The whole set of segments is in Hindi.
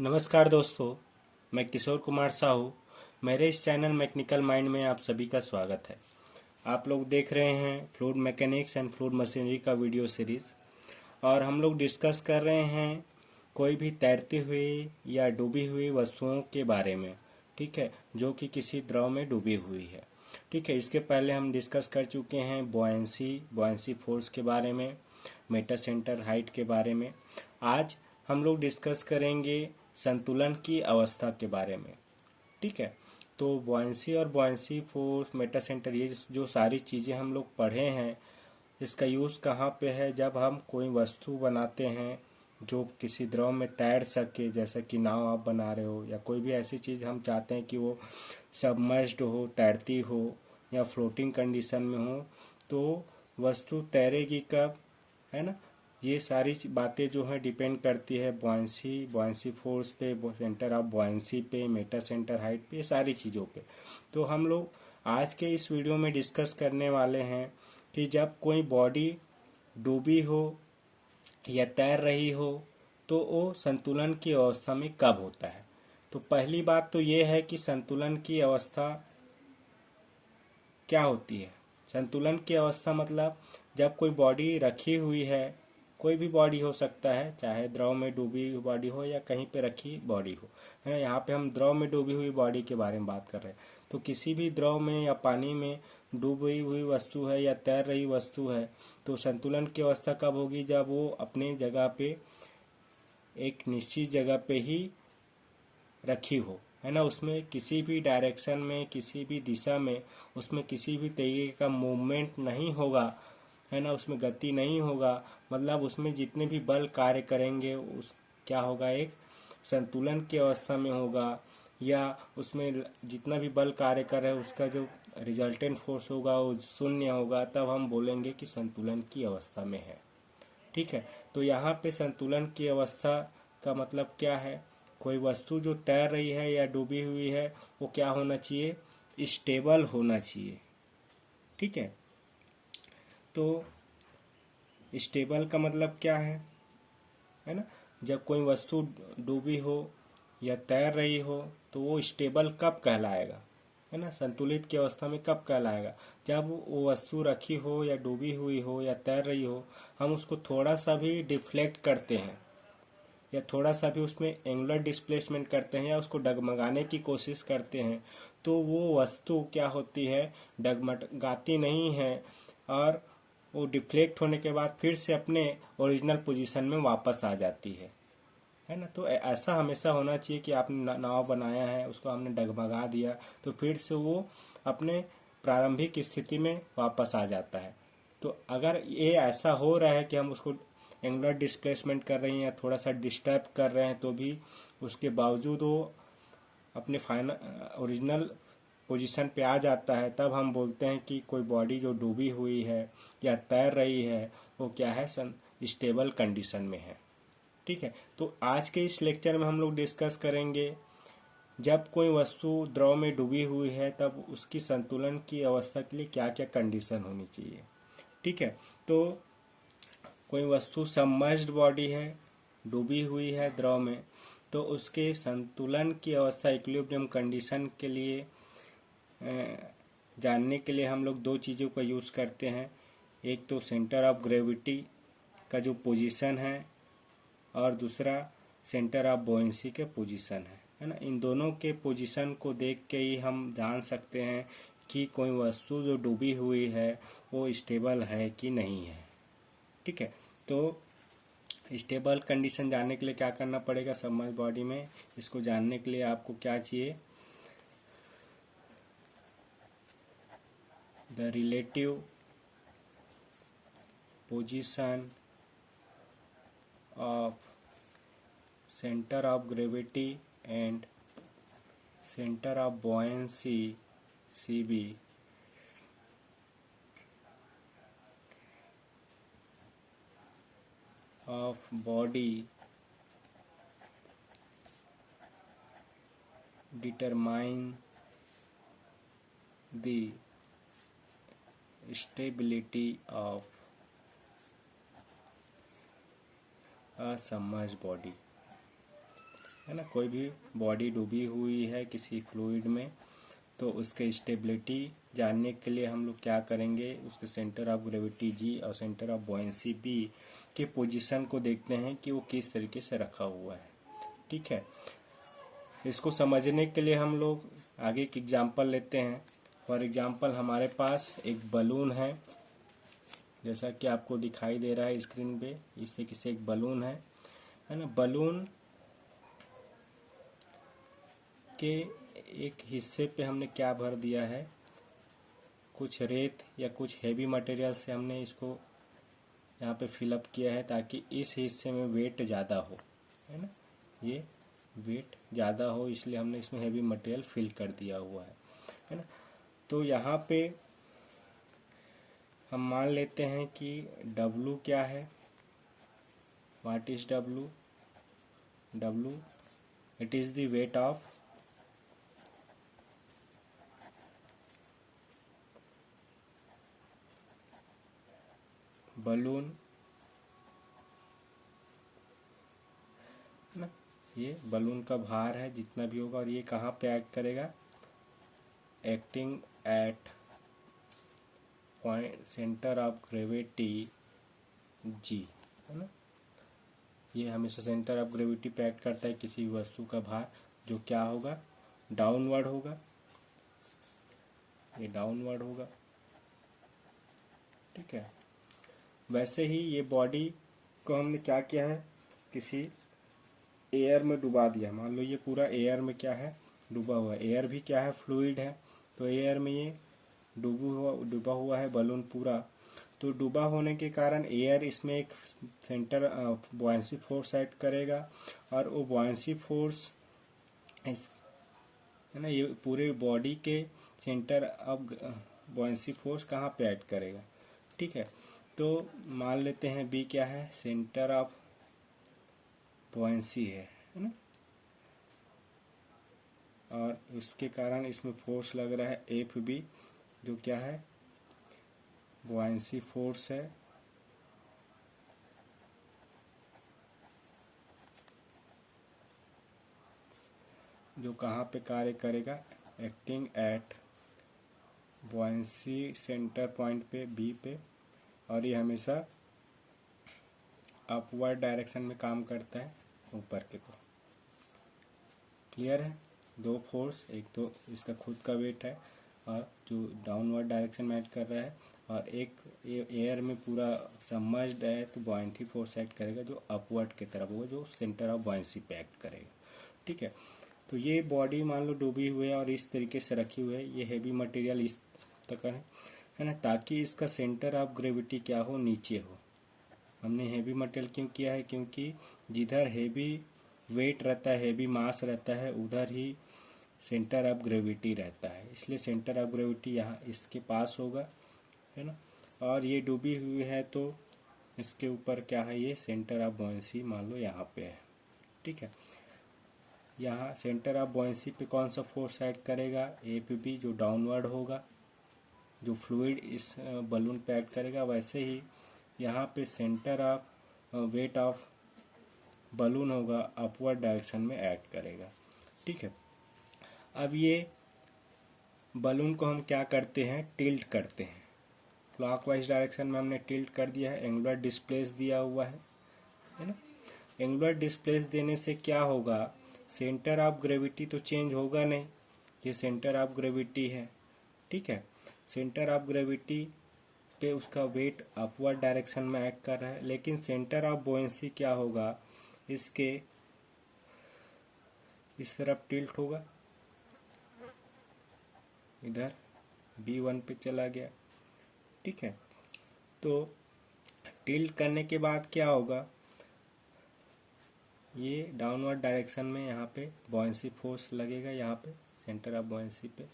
नमस्कार दोस्तों, मैं किशोर कुमार साहू। मेरे इस चैनल मैकेनिकल माइंड में आप सभी का स्वागत है। आप लोग देख रहे हैं fluid mechanics and fluid machinery का वीडियो सीरीज़, और हम लोग डिस्कस कर रहे हैं कोई भी तैरती हुई या डूबी हुई वस्तुओं के बारे में। ठीक है, जो कि किसी द्रव में डूबी हुई है। ठीक है, इसके पहले हम डिस्कस कर चुके हैं बॉयंसी फोर्स के बारे में, मेटा सेंटर हाइट के बारे में। आज हम लोग डिस्कस करेंगे संतुलन की अवस्था के बारे में। ठीक है, तो बॉयंसी और बॉयंसी फोर्स, मेटा सेंटर, ये जो सारी चीज़ें हम लोग पढ़े हैं, इसका यूज़ कहाँ पे है? जब हम कोई वस्तु बनाते हैं जो किसी द्रव में तैर सके, जैसे कि नाव आप बना रहे हो, या कोई भी ऐसी चीज़ हम चाहते हैं कि वो सबमर्ज्ड हो, तैरती हो या फ्लोटिंग कंडीशन में हो, तो वस्तु तैरेगी कब, है ना। ये सारी बातें जो है डिपेंड करती है बॉयंसी फोर्स पे, सेंटर ऑफ बॉयंसी पे, मेटा सेंटर हाइट पे, ये सारी चीज़ों पे। तो हम लोग आज के इस वीडियो में डिस्कस करने वाले हैं कि जब कोई बॉडी डूबी हो या तैर रही हो तो वो संतुलन की अवस्था में कब होता है। तो पहली बात तो ये है कि संतुलन की अवस्था क्या होती है। संतुलन की अवस्था मतलब जब कोई बॉडी रखी हुई है, कोई भी बॉडी हो सकता है, चाहे द्रव में डूबी हुई बॉडी हो या कहीं पे रखी बॉडी हो, है ना। यहाँ पे हम द्रव में डूबी हुई बॉडी के बारे में बात कर रहे हैं। तो किसी भी द्रव में या पानी में डूबी हुई वस्तु है या तैर रही वस्तु है, तो संतुलन की अवस्था कब होगी? जब वो अपने जगह पे, एक निश्चित जगह पे ही रखी हो, है ना। उसमें किसी भी डायरेक्शन में, किसी भी दिशा में उसमें किसी भी तरीके का मूवमेंट नहीं होगा, है ना। उसमें गति नहीं होगा, मतलब उसमें जितने भी बल कार्य करेंगे उस क्या होगा, एक संतुलन की अवस्था में होगा। या उसमें जितना भी बल कार्य कर रहा है उसका जो रिजल्टेंट फोर्स होगा वो शून्य होगा, तब हम बोलेंगे कि संतुलन की अवस्था में है। ठीक है, तो यहाँ पे संतुलन की अवस्था का मतलब क्या है? कोई वस्तु जो तैर रही है या डूबी हुई है, वो क्या होना चाहिए? स्टेबल होना चाहिए। ठीक है, तो स्टेबल का मतलब क्या है ना। जब कोई वस्तु डूबी हो या तैर रही हो तो वो स्टेबल कब कहलाएगा, है ना। संतुलित की अवस्था में कब कहलाएगा? जब वो वस्तु रखी हो या डूबी हुई हो या तैर रही हो, हम उसको थोड़ा सा भी डिफ्लेक्ट करते हैं या थोड़ा सा भी उसमें एंगुलर डिस्प्लेसमेंट करते हैं या उसको डगमगाने की कोशिश करते हैं, तो वो वस्तु क्या होती है? डगमगाती नहीं है, और वो डिफ्लेक्ट होने के बाद फिर से अपने ओरिजिनल पोजीशन में वापस आ जाती है ना। तो ऐसा हमेशा होना चाहिए कि आपने नाव बनाया है, उसको हमने डगमगा दिया तो फिर से वो अपने प्रारंभिक स्थिति में वापस आ जाता है। तो अगर ये ऐसा हो रहा है कि हम उसको एंगुलर डिस्प्लेसमेंट कर रहे हैं या थोड़ा सा डिस्टर्ब कर रहे हैं, तो भी उसके बावजूद वो अपने फाइनल ओरिजिनल पोजीशन पे आ जाता है, तब हम बोलते हैं कि कोई बॉडी जो डूबी हुई है या तैर रही है वो क्या है? स्टेबल कंडीशन में है। ठीक है, तो आज के इस लेक्चर में हम लोग डिस्कस करेंगे जब कोई वस्तु द्रव में डूबी हुई है तब उसकी संतुलन की अवस्था के लिए क्या क्या कंडीशन होनी चाहिए। ठीक है, तो कोई वस्तु सबमर्ज्ड बॉडी है, डूबी हुई है द्रव में, तो उसके संतुलन की अवस्था, इक्विलिब्रियम कंडीशन के लिए जानने के लिए हम लोग दो चीज़ों का यूज़ करते हैं। एक तो सेंटर ऑफ ग्रेविटी का जो पोजीशन है, और दूसरा सेंटर ऑफ बॉयंसी के पोजीशन है ना। इन दोनों के पोजीशन को देख के ही हम जान सकते हैं कि कोई वस्तु जो डूबी हुई है वो स्टेबल है कि नहीं है। ठीक है, तो स्टेबल कंडीशन जानने के लिए क्या करना पड़ेगा सबमर्ज्ड बॉडी में? इसको जानने के लिए आपको क्या चाहिए? The relative position of centre of gravity and centre of buoyancy CB of body determine the stability of a submerged body, है ना। कोई भी बॉडी डूबी हुई है किसी फ्लूइड में, तो उसके स्टेबिलिटी जानने के लिए हम लोग क्या करेंगे, उसके सेंटर ऑफ ग्रेविटी जी और सेंटर ऑफ बॉयंसी बी के पोजीशन को देखते हैं कि वो किस तरीके से रखा हुआ है। ठीक है, इसको समझने के लिए हम लोग आगे एक एग्जांपल लेते हैं। फॉर एग्जांपल हमारे पास एक बलून है, जैसा कि आपको दिखाई दे रहा है स्क्रीन पे, इस तरीके से एक बलून है ना। बलून के एक हिस्से पे हमने क्या भर दिया है, कुछ रेत या कुछ हेवी मटेरियल से हमने इसको यहाँ पे फिलअप किया है, ताकि इस हिस्से में वेट ज़्यादा हो, है ना। ये वेट ज़्यादा हो इसलिए हमने इसमें हेवी मटेरियल फिल कर दिया हुआ है ना। तो यहाँ पे हम मान लेते हैं कि W क्या है, what is W? W, it is the weight of balloon ना, ये बलून का भार है जितना भी होगा, और ये कहाँ पे एक्ट करेगा, acting at point centre of gravity G, है ना। ये हमेशा सेंटर ऑफ ग्रेविटी पे एक्ट करता है किसी वस्तु का भार, जो क्या होगा, डाउनवर्ड होगा, ये डाउनवर्ड होगा। ठीक है, वैसे ही ये बॉडी को हमने क्या किया है, किसी एयर में डुबा दिया। मान लो ये पूरा एयर में क्या है, डूबा हुआ है। एयर भी क्या है, फ्लूइड है, तो एयर में ये डूबा हुआ है बलून पूरा। तो डूबा होने के कारण एयर इसमें एक सेंटर बॉयंसी फोर्स एक्ट करेगा, और वो बॉयंसी फोर्स इस, है ना, ये पूरे बॉडी के सेंटर ऑफ बॉयंसी फोर्स कहाँ पे एक्ट करेगा। ठीक है, तो मान लेते हैं बी क्या है, सेंटर ऑफ बॉयंसी है ना, और उसके कारण इसमें फोर्स लग रहा है एफ बी, जो क्या है, बॉयंसी फोर्स है। जो कहाँ पे कार्य करेगा, acting eight buoyancy centre point पे बी पे, और ये हमेशा अपवर्ड डायरेक्शन में काम करता है, ऊपर के तो। क्लियर है, दो फोर्स, एक तो इसका खुद का वेट है और जो डाउनवर्ड डायरेक्शन में एक्ट कर रहा है, और एक एयर में पूरा सबमर्ज्ड है तो बॉयंसी फोर्स एक्ट करेगा जो अपवर्ड की तरफ होगा, जो सेंटर ऑफ बॉयंसी पे एक्ट करेगा। ठीक है, तो ये बॉडी मान लो डूबी हुई है और इस तरीके से रखी हुई है, ये हेवी मटेरियल इस तक है ना, ताकि इसका सेंटर ऑफ ग्रेविटी क्या हो, नीचे हो। हमने हेवी मटेरियल क्यों किया है, क्योंकि जिधर हेवी वेट रहता है, हेवी मास रहता है, उधर ही सेंटर ऑफ ग्रेविटी रहता है, इसलिए सेंटर ऑफ ग्रेविटी यहाँ इसके पास होगा, है ना। और ये डूबी हुई है तो इसके ऊपर क्या है, ये सेंटर ऑफ बॉयंसी मान लो यहाँ पे है। ठीक है, यहाँ सेंटर ऑफ बॉयंसी पे कौन सा फोर्स एक्ट करेगा, एफ बी, जो डाउनवर्ड होगा, जो फ्लूइड इस बलून पे एक्ट करेगा। वैसे ही यहाँ पे centre of weight of balloon होगा, अपवर्ड डायरेक्शन में एक्ट करेगा। ठीक है, अब ये बलून को हम क्या करते हैं, टिल्ट करते हैं। क्लॉकवाइज डायरेक्शन में हमने टिल्ट कर दिया है, एंगुलर डिस्प्लेस दिया हुआ है ना। एंगुलर डिस्प्लेस देने से क्या होगा, सेंटर ऑफ ग्रेविटी तो चेंज होगा नहीं, ये सेंटर ऑफ ग्रेविटी है। ठीक है, सेंटर ऑफ ग्रेविटी पे उसका वेट अपवर्ड डायरेक्शन में एक्ट कर रहा है, लेकिन सेंटर ऑफ बॉयंसी क्या होगा, इसके इस तरफ टिल्ट होगा, इधर B1 पे चला गया। ठीक है, तो टिल्ट करने के बाद क्या होगा, ये डाउनवर्ड डायरेक्शन में यहाँ पे बॉयंसी फोर्स लगेगा, यहाँ पे सेंटर ऑफ बॉयंसी पे।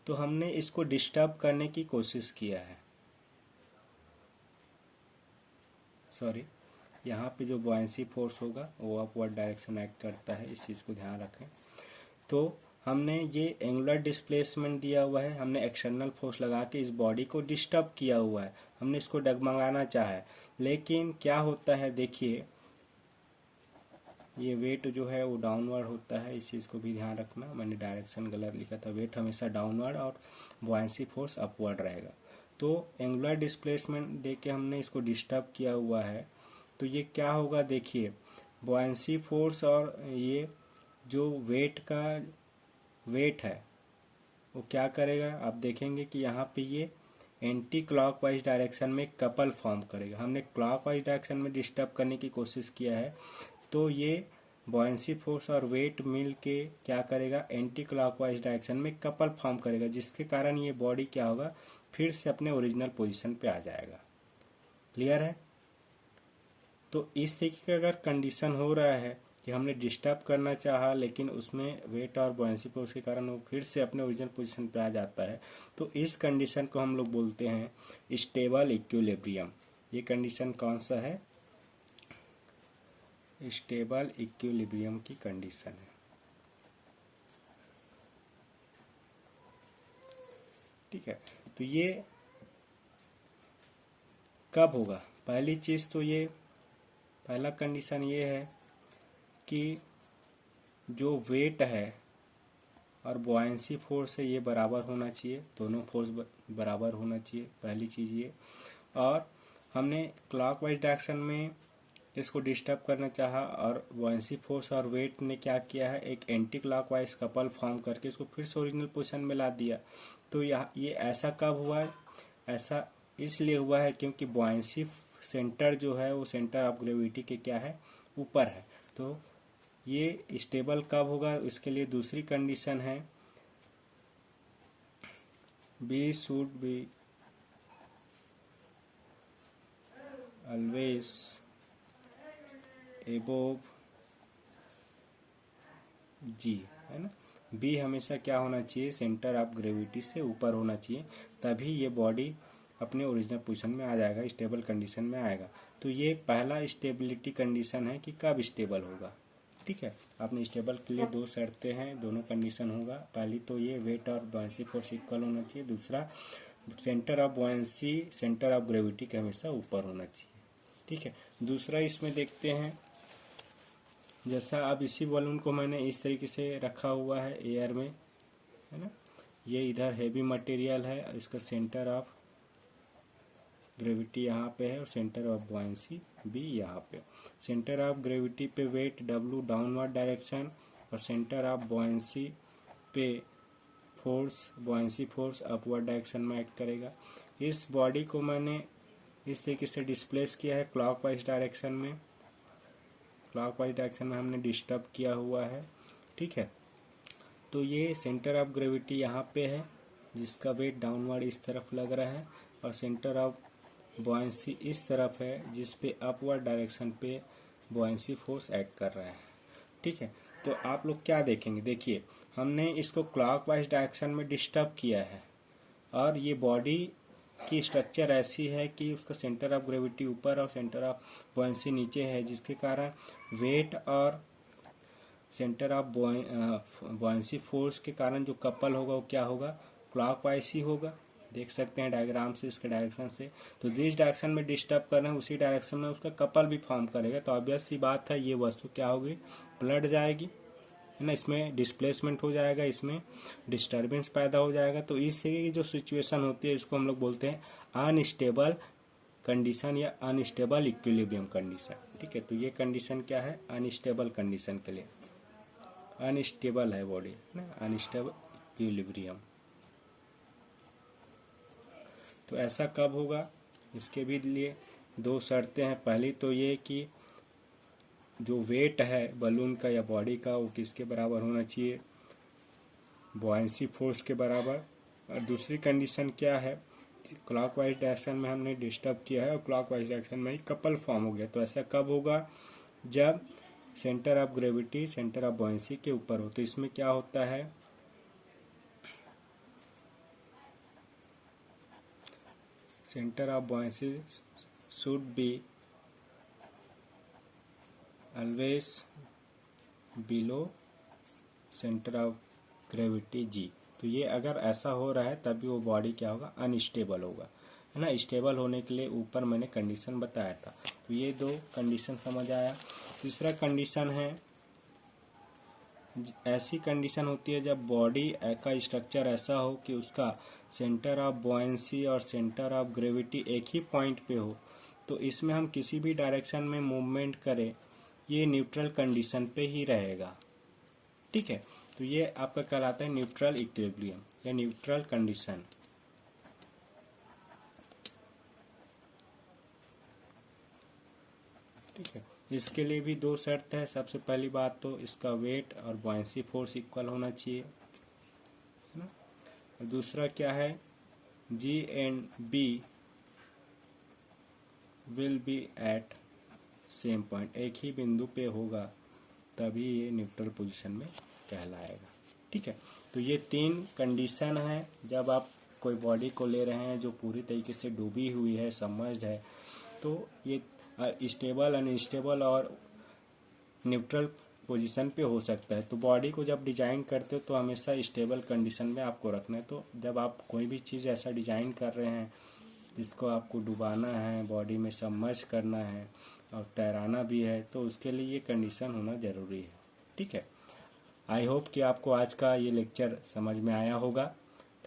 तो हमने इसको डिस्टर्ब करने की कोशिश किया है, सॉरी, यहाँ पे जो बॉयंसी फोर्स होगा वो अपवर्ड डायरेक्शन एक्ट करता है, इस चीज़ को ध्यान रखें। तो हमने ये एंगुलर डिस्प्लेसमेंट दिया हुआ है, हमने एक्सटर्नल फोर्स लगा के इस बॉडी को डिस्टर्ब किया हुआ है, हमने इसको डगमगाना चाहा है। लेकिन क्या होता है, देखिए ये वेट जो है वो डाउनवर्ड होता है, इस चीज़ को भी ध्यान रखना, मैंने डायरेक्शन गलत लिखा था। वेट हमेशा डाउनवर्ड और बुआंसी फोर्स अपवर्ड रहेगा। तो एंगुलर डिस्प्लेसमेंट दे के हमने इसको डिस्टर्ब किया हुआ है, तो ये क्या होगा देखिए, बुआंसी फोर्स और ये जो वेट है वो क्या करेगा, आप देखेंगे कि यहाँ पे ये एंटी क्लॉकवाइज डायरेक्शन में कपल फॉर्म करेगा। हमने क्लॉकवाइज डायरेक्शन में डिस्टर्ब करने की कोशिश किया है, तो ये बॉयंसी फोर्स और वेट मिल के क्या करेगा, एंटी क्लॉकवाइज डायरेक्शन में कपल फॉर्म करेगा, जिसके कारण ये बॉडी क्या होगा, फिर से अपने ओरिजिनल पोजीशन पे आ जाएगा। क्लियर है? तो इस तरीके का अगर कंडीशन हो रहा है कि हमने डिस्टर्ब करना चाहा लेकिन उसमें वेट और बॉयंसी फोर्स के कारण वो फिर से अपने ओरिजिनल पोजीशन पे आ जाता है, तो इस कंडीशन को हम लोग बोलते हैं स्टेबल इक्विलिब्रियम। ये कंडीशन कौन सा है? स्टेबल इक्विलिब्रियम की कंडीशन है। ठीक है, तो ये कब होगा? पहली चीज तो ये पहला कंडीशन ये है कि जो वेट है और बॉयंसी फोर्स है ये बराबर होना चाहिए, दोनों फोर्स बराबर होना चाहिए, पहली चीज़ ये। और हमने क्लॉकवाइज डायरेक्शन में इसको डिस्टर्ब करना चाहा और बॉयंसी फोर्स और वेट ने क्या किया है, एक एंटी क्लॉकवाइज कपल फॉर्म करके इसको फिर से ओरिजिनल पोजीशन में ला दिया। तो ये ऐसा कब हुआ है? ऐसा इसलिए हुआ है क्योंकि बॉयंसी सेंटर जो है वो सेंटर ऑफ ग्रेविटी के क्या है, ऊपर है। तो ये स्टेबल कब होगा, इसके लिए दूसरी कंडीशन है, B should be always above G, है ना। बी हमेशा क्या होना चाहिए, सेंटर ऑफ ग्रेविटी से ऊपर होना चाहिए, तभी ये बॉडी अपने ओरिजिनल पोजीशन में आ जाएगा, स्टेबल कंडीशन में आएगा। तो ये पहला स्टेबिलिटी कंडीशन है कि कब स्टेबल होगा। ठीक है, आपने स्टेबल के लिए दो शर्तें हैं, दोनों कंडीशन होगा। पहली तो ये वेट और बॉयंसी फोर्स इक्वल होना चाहिए, दूसरा centre of buoyancy centre of gravity के हमेशा ऊपर होना चाहिए। ठीक है, दूसरा इसमें देखते हैं, जैसा अब इसी बलून को मैंने इस तरीके से रखा हुआ है एयर में, है ना। ये इधर हैवी मटेरियल है, इसका सेंटर ऑफ ग्रेविटी यहाँ पे है और सेंटर ऑफ बॉयंसी भी यहाँ पे। सेंटर ऑफ ग्रेविटी पे वेट W डाउनवर्ड डायरेक्शन और सेंटर ऑफ बॉयंसी पे force buoyancy force upward direction में एक्ट करेगा। इस बॉडी को मैंने इस तरीके से डिस्प्लेस किया है क्लॉकवाइज डायरेक्शन में, क्लॉकवाइज डायरेक्शन में हमने डिस्टर्ब किया हुआ है। ठीक है, तो ये सेंटर ऑफ ग्रेविटी यहाँ पे है जिसका वेट डाउनवर्ड इस तरफ लग रहा है और सेंटर ऑफ बॉयंसी इस तरफ है जिस पे अपवर्ड डायरेक्शन पे बॉयंसी फोर्स एक्ट कर रहा है। ठीक है, तो आप लोग क्या देखेंगे, देखिए हमने इसको क्लॉकवाइज डायरेक्शन में डिस्टर्ब किया है और ये बॉडी की स्ट्रक्चर ऐसी है कि उसका सेंटर ऑफ ग्रेविटी ऊपर और सेंटर ऑफ बॉयंसी नीचे है, जिसके कारण वेट और सेंटर ऑफ बॉयंसी फोर्स के कारण जो कपल होगा वो क्या होगा, क्लॉकवाइज ही होगा। देख सकते हैं डायग्राम से, इसके डायरेक्शन से। तो जिस डायरेक्शन में डिस्टर्ब कर रहे हैं उसी डायरेक्शन में उसका कपल भी फॉर्म करेगा, तो ऑब्वियस सी बात है ये वस्तु क्या होगी, पलट जाएगी, है ना। इसमें डिस्प्लेसमेंट हो जाएगा, इसमें डिस्टर्बेंस पैदा हो जाएगा। तो इस तरीके की जो सिचुएशन होती है इसको हम लोग बोलते हैं अनस्टेबल कंडीशन या अनस्टेबल इक्विलिब्रियम कंडीशन। ठीक है, तो ये कंडीशन क्या है, अनस्टेबल कंडीशन के लिए, अनस्टेबल है बॉडी ना, अनस्टेबल इक्विलिब्रियम। तो ऐसा कब होगा, इसके भी लिए दो शर्तें हैं। पहली तो ये कि जो वेट है बलून का या बॉडी का वो किसके बराबर होना चाहिए, बॉयंसी फोर्स के बराबर। और दूसरी कंडीशन क्या है, क्लॉकवाइज डायरेक्शन में हमने डिस्टर्ब किया है और क्लॉकवाइज डायरेक्शन में ही कपल फॉर्म हो गया। तो ऐसा कब होगा, जब centre of gravity centre of buoyancy के ऊपर हो। तो इसमें क्या होता है, centre of buoyancy should be always below centre of gravity G. तो ये अगर ऐसा हो रहा है तभी वो बॉडी क्या होगा, अनस्टेबल होगा, है ना। स्टेबल होने के लिए ऊपर मैंने कंडीशन बताया था। तो ये दो कंडीशन समझ आया। तीसरा कंडीशन है, ऐसी कंडीशन होती है जब बॉडी का स्ट्रक्चर ऐसा हो कि उसका सेंटर ऑफ बॉयंसी और सेंटर ऑफ ग्रेविटी एक ही पॉइंट पे हो, तो इसमें हम किसी भी डायरेक्शन में मूवमेंट करें ये न्यूट्रल कंडीशन पे ही रहेगा। ठीक है, तो ये आपका कहलाता है न्यूट्रल इक्विलिब्रियम या न्यूट्रल कंडीशन। ठीक है, इसके लिए भी दो शर्त है। सबसे पहली बात तो इसका वेट और बॉयंसी फोर्स इक्वल होना चाहिए, है ना। और दूसरा क्या है, G and B will be at same point, एक ही बिंदु पे होगा, तभी ये न्यूट्रल पोजीशन में कहलाएगा। ठीक है, तो ये तीन कंडीशन है जब आप कोई बॉडी को ले रहे हैं जो पूरी तरीके से डूबी हुई है, सबमर्ज्ड है, तो ये स्टेबल, अनस्टेबल और न्यूट्रल पोजीशन पे हो सकता है। तो बॉडी को जब डिजाइन करते हो तो हमेशा स्टेबल कंडीशन में आपको रखना है। तो जब आप कोई भी चीज़ ऐसा डिजाइन कर रहे हैं जिसको आपको डुबाना है, बॉडी में सबमर्ज करना है और तैराना भी है, तो उसके लिए ये कंडीशन होना ज़रूरी है। ठीक है, आई होप कि आपको आज का ये लेक्चर समझ में आया होगा।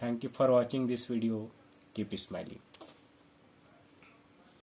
Thank you for watching this video. Keep smiling.